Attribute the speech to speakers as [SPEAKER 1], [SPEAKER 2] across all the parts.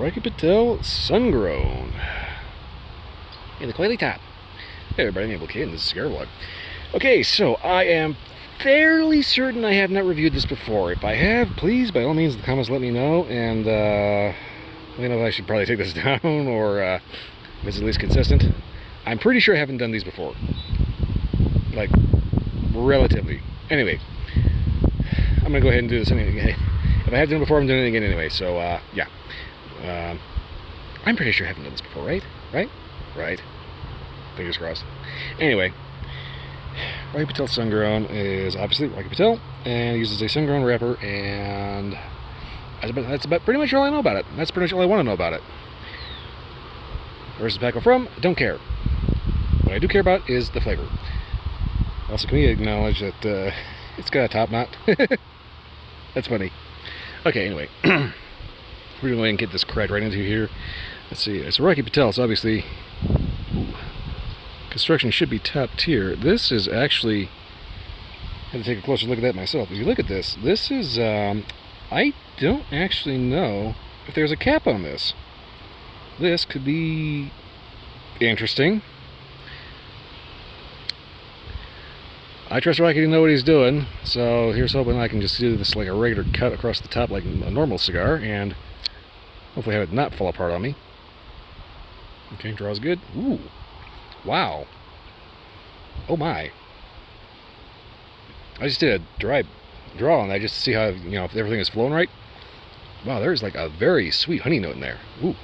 [SPEAKER 1] Patel Sun-Grown. In the coily top. Hey everybody, I'm Able Kid, and this is Cigar Vlog. Okay, so I am fairly certain I have not reviewed this before. If I have, please, by all means, in the comments let me know, and let me know if I should probably take this down, or if it's at least consistent. I'm pretty sure I haven't done these before. Like, relatively. Anyway, I'm going to go ahead and do this anyway. If I have done it before, I'm doing it again anyway, so, yeah. I'm pretty sure I haven't done this before, right? Right. Fingers crossed. Anyway, Patel Sun-Grown is obviously Patel, and uses a sun-grown wrapper, and that's about pretty much all I know about it. That's pretty much all I want to know about it. Where's the tobacco from? I don't care. What I do care about is the flavor. Also, can we acknowledge that it's got a top knot? That's funny. Okay, anyway. We're going to go ahead and get this cracked right into here. Let's see. It's a Patel, so obviously construction should be top tier. This is actually, I had to take a closer look at that myself. If you look at this, this is, I don't actually know if there's a cap on this. This could be interesting. I trust Rocky to know what he's doing, so here's hoping I can just do this like a regular cut across the top like a normal cigar, and hopefully have it not fall apart on me. Okay, draws good. Ooh, wow. Oh my. I just did a dry draw on that just to see how, if everything is flowing right. Wow, there's like a very sweet honey note in there. Ooh,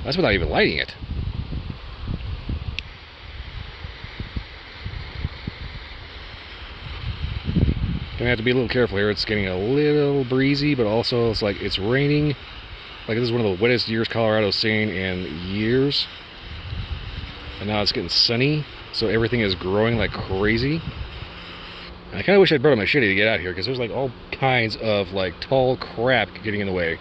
[SPEAKER 1] that's without even lighting it. Gonna have to be a little careful here. It's getting a little breezy, but also it's like it's raining. Like this is one of the wettest years Colorado's seen in years. And now it's getting sunny, so everything is growing like crazy. And I kind of wish I'd brought a machete to get out here, because there's like all kinds of like tall crap getting in the way.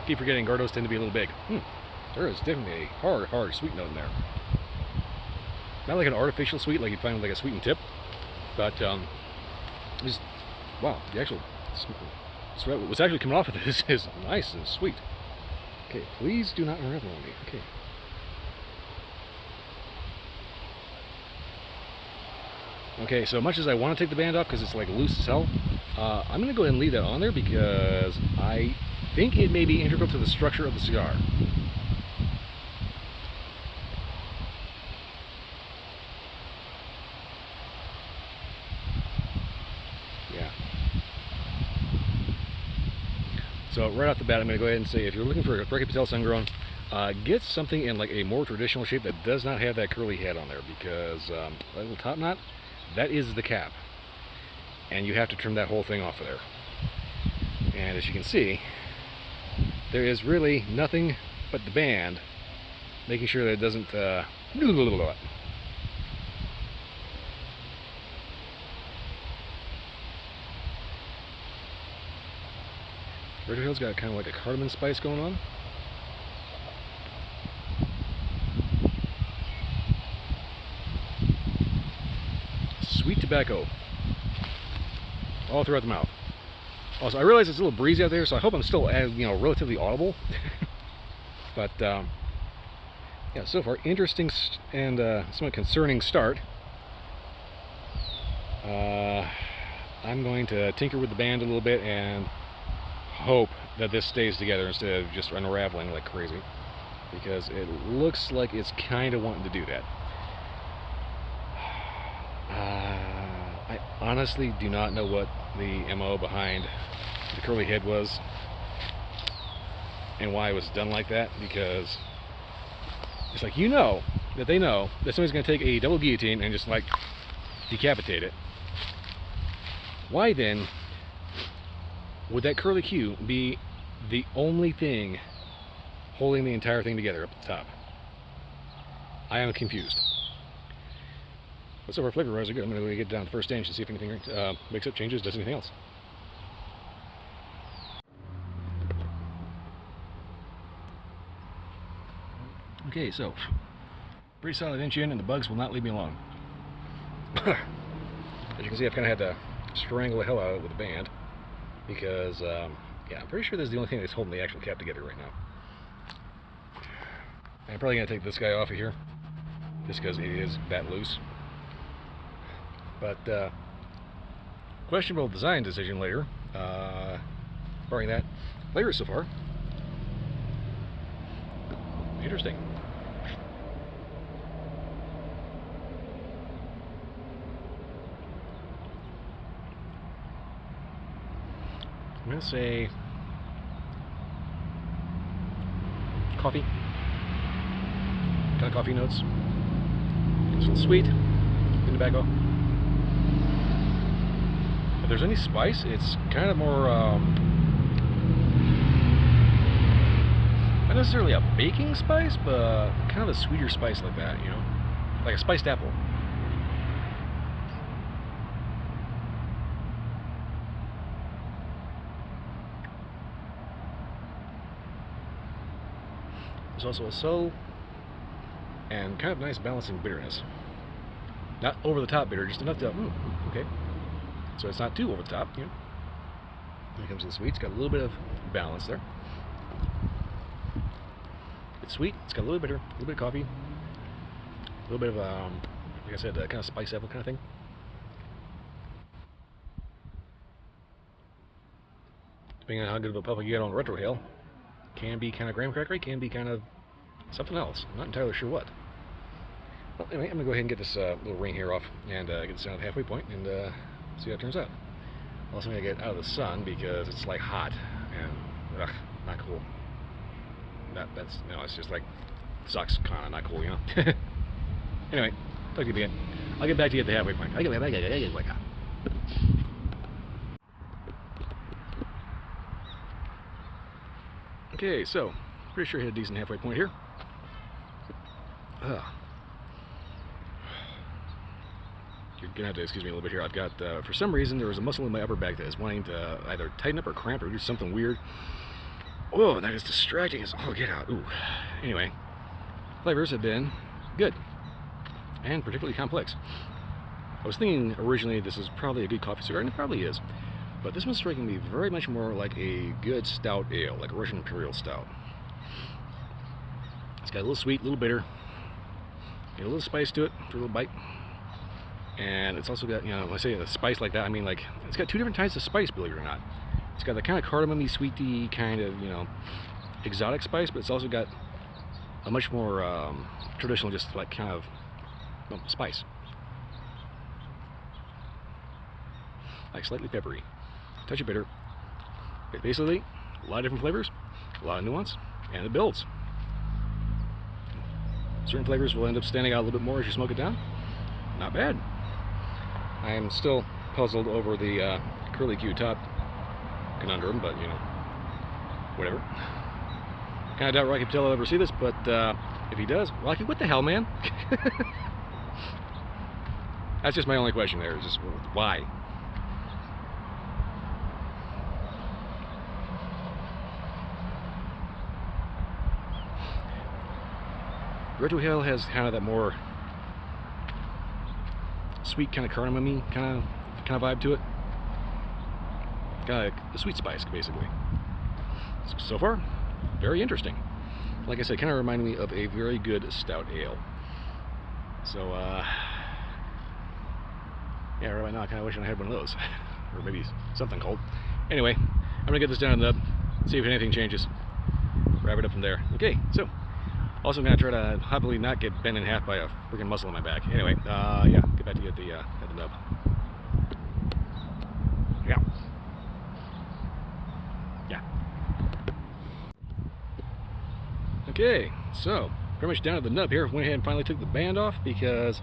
[SPEAKER 1] Keep forgetting Gardos tend to be a little big. There is definitely a hard sweet note in there. Not like an artificial sweet like you'd find with like a sweetened tip, but just, wow, the actual sweat, what's actually coming off of this is nice and sweet. Okay, please do not unravel on me. Okay. Okay, so much as I want to take the band off because it's like loose as hell, I'm going to go ahead and leave that on there because I think it may be integral to the structure of the cigar. Yeah. So right off the bat, I'm going to go ahead and say, if you're looking for a Patel Sun-Grown, get something in like a more traditional shape that does not have that curly head on there, because that little top knot, that is the cap, and you have to trim that whole thing off of there. And as you can see, there is really nothing but the band making sure that it doesn't Red Hill's got kind of like a cardamom spice going on. Sweet tobacco all throughout the mouth. Also, I realize it's a little breezy out there, so I hope I'm still, relatively audible. But yeah, so far interesting and somewhat concerning start. I'm going to tinker with the band a little bit and hope that this stays together instead of just unraveling like crazy, because it looks like it's kind of wanting to do that. I honestly do not know what the MO behind the curly head was and why it was done like that, because it's like, that they know that somebody's going to take a double guillotine and just like decapitate it. Why then would that curly Q be the only thing holding the entire thing together up at the top? I am confused. But so far, flavor-wise are good. I'm going to get down to the first stage and see if anything makes up, changes, does anything else. Okay, so pretty solid inch in, and the bugs will not leave me alone. As you can see, I've kind of had to strangle the hell out of it with the band because, yeah, I'm pretty sure this is the only thing that's holding the actual cap together right now. I'm probably going to take this guy off of here just because it is that loose. But, questionable design decision later. Barring that, flavors so far. Interesting. I'm going to say coffee. Got coffee notes. It's a little sweet. Good tobacco. If there's any spice, it's kind of more, not necessarily a baking spice, but kind of a sweeter spice like that, you know? Like a spiced apple. There's also a subtle and kind of nice balancing bitterness. Not over the top bitter, just enough to, okay. So it's not too over the top, you know. When it comes to the sweet, it's got a little bit of balance there. It's sweet, it's got a little bitter, a little bit of coffee, a little bit of, like I said, kind of spice apple kind of thing. Depending on how good of a pup you get on retrohale, can be kind of graham crackery, can be kind of something else. I'm not entirely sure what. Well, anyway, I'm going to go ahead and get this little ring here off and get this down at the halfway point and see how it turns out. Also, I'm going to get out of the sun because it's like hot and not cool. That's, you know, it's just like, sucks, kind of not cool, you know. Anyway, talk to you again. I'll get back to you at the halfway point. Okay, so, pretty sure I hit a decent halfway point here. You're gonna have to excuse me a little bit here. I've got, for some reason, there was a muscle in my upper back that is wanting to either tighten up or cramp or do something weird. Oh, that is distracting as all get out. Ooh. Anyway, flavors have been good and particularly complex. I was thinking originally this is probably a good coffee cigar, and it probably is. But this one's striking me very much more like a good stout ale, like a Russian Imperial Stout. It's got a little sweet, a little bitter, a little spice to it for a little bite. And it's also got, you know, when I say a spice like that, I mean like, it's got two different types of spice, believe it or not. It's got the kind of cardamom-y, sweety, kind of, you know, exotic spice, but it's also got a much more traditional, just like kind of, well, spice. Like slightly peppery, touch of bitter. Basically, a lot of different flavors, a lot of nuance, and it builds. Certain flavors will end up standing out a little bit more as you smoke it down. Not bad. I am still puzzled over the curly Q top conundrum, but you know, whatever. Kind of doubt Rocky Patel will ever see this, but if he does, Rocky, what the hell, man? That's just my only question there, is just why? Retrohale has kind of that more sweet, kind of cardamom-y kind of vibe to it. Got a sweet spice, basically. So far, very interesting. Like I said, kind of reminded me of a very good stout ale. So, yeah, right now I kind of wish I had one of those. Or maybe something cold. Anyway, I'm going to get this down in the nub, see if anything changes. Wrap it up from there. Okay, so, also I'm going to try to happily not get bent in half by a freaking muscle in my back. Anyway, yeah, get back to you at the nub. Yeah. Yeah. Okay, so pretty much down to the nub here. Went ahead and finally took the band off because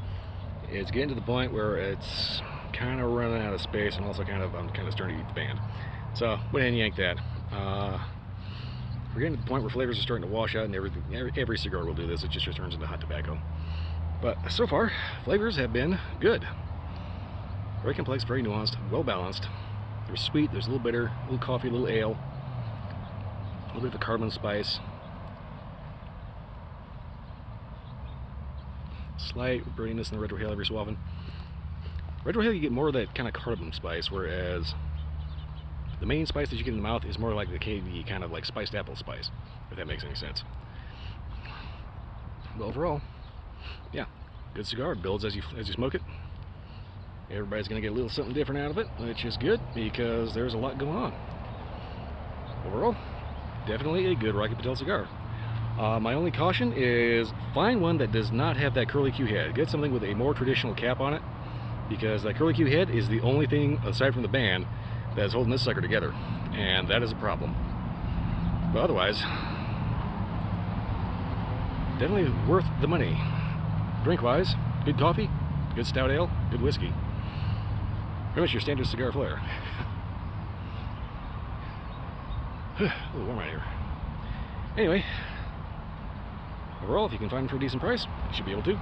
[SPEAKER 1] it's getting to the point where it's kind of running out of space, and also I'm kind of starting to eat the band. So went ahead and yanked that. We're getting to the point where flavors are starting to wash out, and every cigar will do this. It just turns into hot tobacco. But so far, flavors have been good. Very complex, very nuanced, well balanced. There's sweet, there's a little bitter, a little coffee, a little ale, a little bit of a cardamom spice, slight burniness in the retrohale every so often. Retrohale, you get more of that kind of cardamom spice, whereas the main spice that you get in the mouth is more like the KD kind of like spiced apple spice, if that makes any sense. But overall, yeah, good cigar. It builds as you smoke it. Everybody's going to get a little something different out of it, which is good because there's a lot going on. Overall, definitely a good Rocky Patel cigar. My only caution is find one that does not have that curly Q head. Get something with a more traditional cap on it, because that curly Q head is the only thing, aside from the band, that is holding this sucker together, and that is a problem. But otherwise, definitely worth the money. Drink-wise, good coffee, good stout ale, good whiskey. Pretty much your standard cigar flair. A little warm out here. Anyway, overall, if you can find them for a decent price, you should be able to.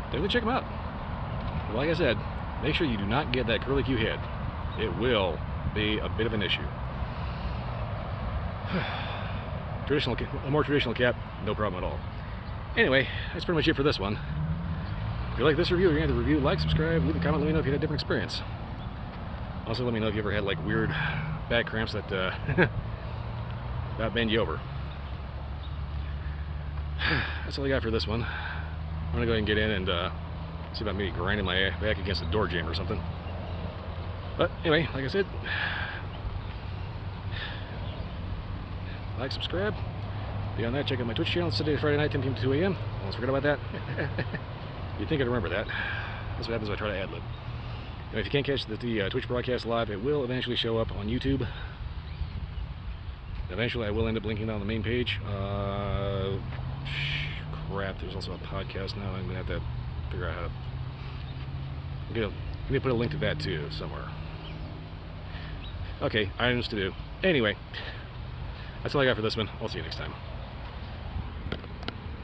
[SPEAKER 1] Definitely check them out. But like I said, make sure you do not get that curly Q head. It will be a bit of an issue. A more traditional cap, no problem at all. Anyway, that's pretty much it for this one. If you like this review, or you're going to review, like, subscribe, leave a comment, let me know if you had a different experience. Also, let me know if you ever had like weird back cramps that that bend you over. That's all I got for this one. I'm gonna go ahead and get in and see about me grinding my back against a door jamb or something. But anyway, like I said, like, subscribe. Beyond that, check out my Twitch channel. It's Sunday, Friday night, 10 p.m. to 2 a.m. Almost forgot about that. You'd think I'd remember that. That's what happens when I try to ad-lib. Now, if you can't catch the Twitch broadcast live, it will eventually show up on YouTube. Eventually, I will end up linking on the main page. Crap, there's also a podcast now. I'm going to have to figure out how to... I'm going to put a link to that, too, somewhere. Okay, items to do. Anyway, that's all I got for this one. I'll see you next time.